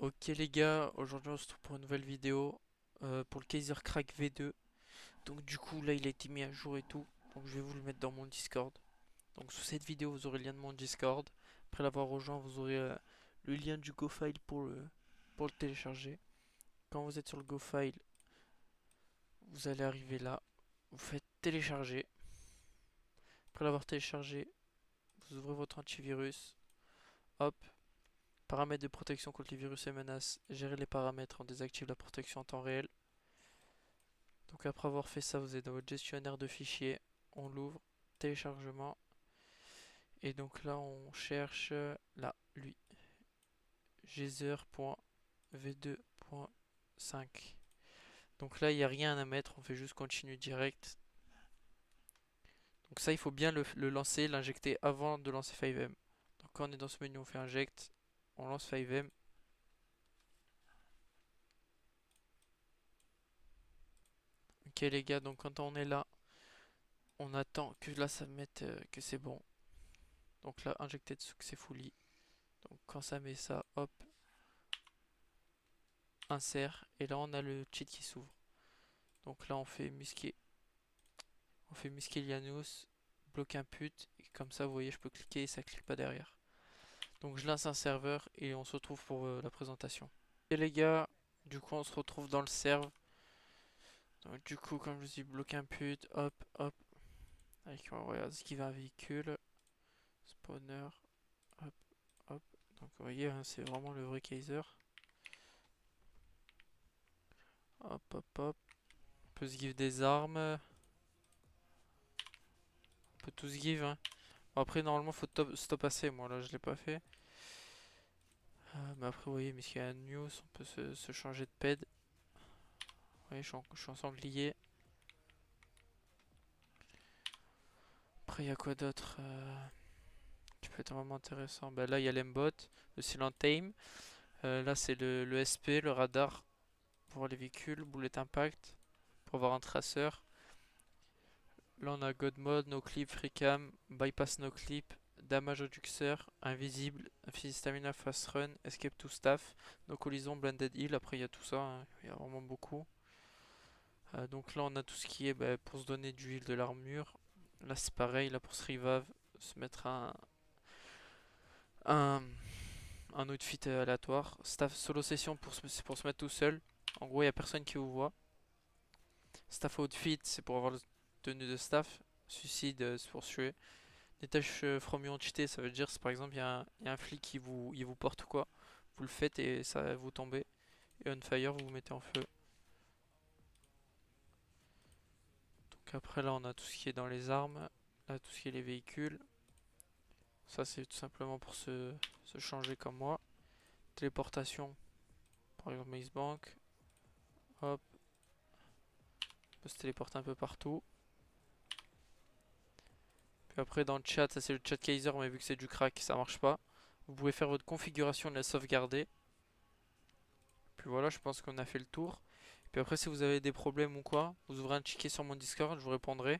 Ok les gars, aujourd'hui on se retrouve pour une nouvelle vidéo pour le Kaiser Crack V2. Donc du coup là il a été mis à jour et tout. Donc je vais vous le mettre dans mon Discord. Donc sous cette vidéo vous aurez le lien de mon Discord. Après l'avoir rejoint vous aurez le lien du GoFile pour le télécharger. Quand vous êtes sur le GoFile, vous allez arriver là. Vous faites télécharger. Après l'avoir téléchargé, vous ouvrez votre antivirus. Hop. Paramètres de protection contre les virus et menaces. Gérer les paramètres, on désactive la protection en temps réel. Donc après avoir fait ça, vous êtes dans votre gestionnaire de fichiers, on l'ouvre, téléchargement, et donc là on cherche là, lui, gzer.v2.5. Donc là il n'y a rien à mettre, on fait juste continue direct. Donc ça il faut bien le lancer, l'injecter avant de lancer 5M. Donc quand on est dans ce menu on fait inject, on lance 5M. Ok les gars, donc quand on est là, on attend que là ça mette que c'est bon. Donc là injected successfully. Donc quand ça met ça, hop, insert, et là on a le cheat qui s'ouvre. Donc là on fait Musquelianus, bloc input, et comme ça vous voyez je peux cliquer et ça clique pas derrière. Donc je lance un serveur et on se retrouve pour la présentation. Et les gars, du coup on se retrouve dans le serve. Donc du coup comme je dis bloc input, hop hop, avec on regarde ce qui va un véhicule, spawner, hop hop. Donc vous voyez hein, c'est vraiment le vrai Kaiser. Hop hop hop. On peut se give des armes. On peut tout se give hein. Bon, après normalement faut stop assez, moi là je l'ai pas fait. Mais après vous voyez, mais s'il y a un news, on peut se changer de ped. Vous voyez, je suis en sanglier. Après il y a quoi d'autre qui peut être vraiment intéressant. Bah, là il y a l'embot, le silent aim. Là c'est le SP, le radar pour voir les véhicules, bullet impact pour avoir un traceur. Là on a God Mode, No Clip, Free Cam, Bypass No Clip, Damage Reducteur, Invisible, Physique Stamina, Fast Run, Escape to Staff, No Collision, Blended Heal. Après il y a tout ça, hein. Il y a vraiment beaucoup. Donc là on a tout ce qui est pour se donner du heal de l'armure. Là c'est pareil, là pour se revive, se mettre un, un outfit aléatoire. Staff solo session c'est pour se mettre tout seul. En gros il n'y a personne qui vous voit. Staff outfit c'est pour avoir le tenue de staff. Suicide c'est pour se tuer. Détache from your entité, ça veut dire si par exemple il y a un flic qui il vous porte quoi, vous le faites et ça vous tombez. Et on fire vous vous mettez en feu. Donc après là on a tout ce qui est dans les armes, là tout ce qui est les véhicules. Ça c'est tout simplement pour se changer comme moi. Téléportation, par exemple Maze Bank. Hop, on peut se téléporter un peu partout. Puis après dans le chat, ça c'est le chat Kaiser, mais vu que c'est du crack, ça marche pas. Vous pouvez faire votre configuration de la sauvegarder. Puis voilà, je pense qu'on a fait le tour. Puis après, si vous avez des problèmes ou quoi, vous ouvrez un ticket sur mon Discord, je vous répondrai.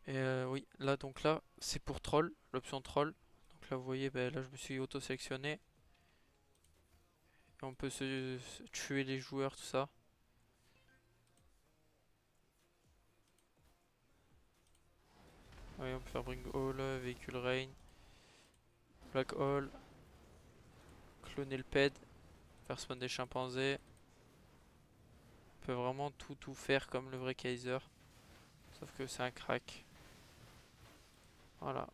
Et oui, là donc là, c'est pour troll, l'option troll. Donc là, vous voyez, là je me suis auto-sélectionné. Et on peut se tuer les joueurs, tout ça. Oui, on peut faire Bring All, Véhicule Rain, Black Hole, cloner le ped, faire spawn des chimpanzés. On peut vraiment tout faire comme le vrai Kaiser. Sauf que c'est un crack. Voilà.